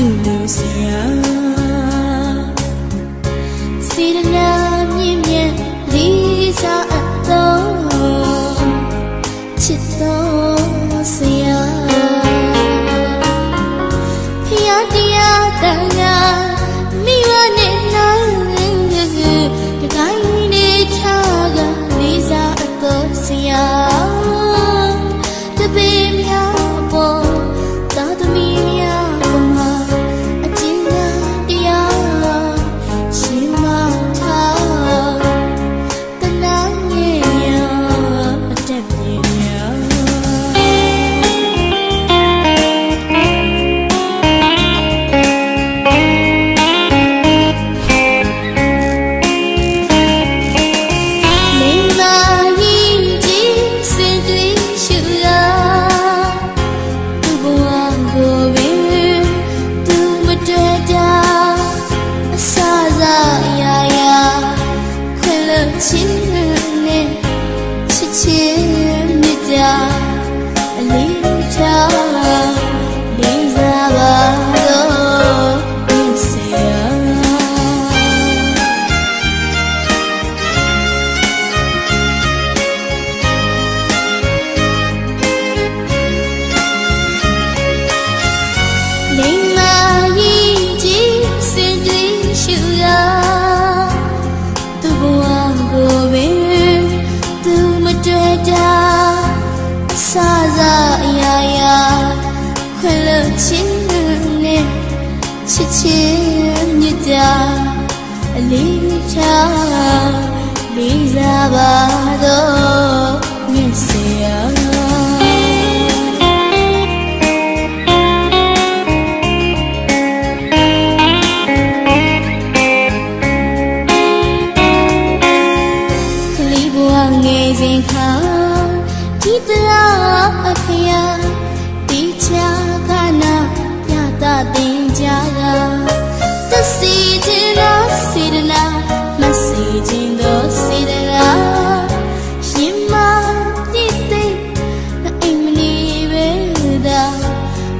သူလို့ဆရာစေတနာမြင့်မြတ်လေးစားအပ်သောချစ်တော်ဆရာဖျားတရားတန်ခါမိဘနဲ့နိုင်တကိုင်းနေထားကလေးစားအပ်သောဆရာတပည့်များပေါ်သာသမီများပေါ်မှာအကျဉ်းတရားရှင်မထားတနာငယ်ရအတက်ပြင်းရချင်းနဲ့ချစ်ချင်းမြတ်တာအလေးထားလေးစားပါတော့ဒီဆရာလိမ္မာကြီးကြီးစင်တွေရှူရာသူ့ဘဝကိုပဲသူမတွေ့တာစားစားအရာရာခွင့်လို့ချင်းနဲ့ချစ်ချင်းမြတ်တာအလေးထားလေးစားပါတော့မြတ်ဆရာငယ်စဉ်ခါဒီတလားအခရာဒီချာခနာပြတာတင်ကြတာတစီခြင်းသောစေတနာမစီခြင်းသောစေတနာရှင်မတည်တဲ့အိမ်မနေပဲသာ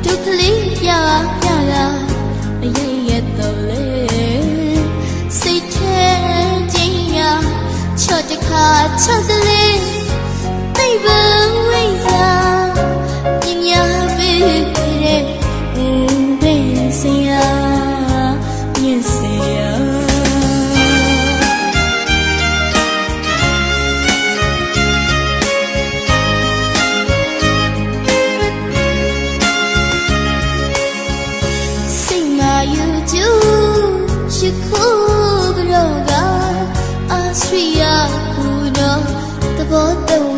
ဒုက္ခလေးပြတာအရေးရတော့လေစိတ်ထဲခြင်းရချော့တခါချော့တလေသိပ်ပဲဝိဇာပညာပေးတဲ့ဘယ်ဆရာမြတ်ဆရာစိတ်မာယူကျူရှိခိုးကြောကအာစရိယကူတော့တဘောတော့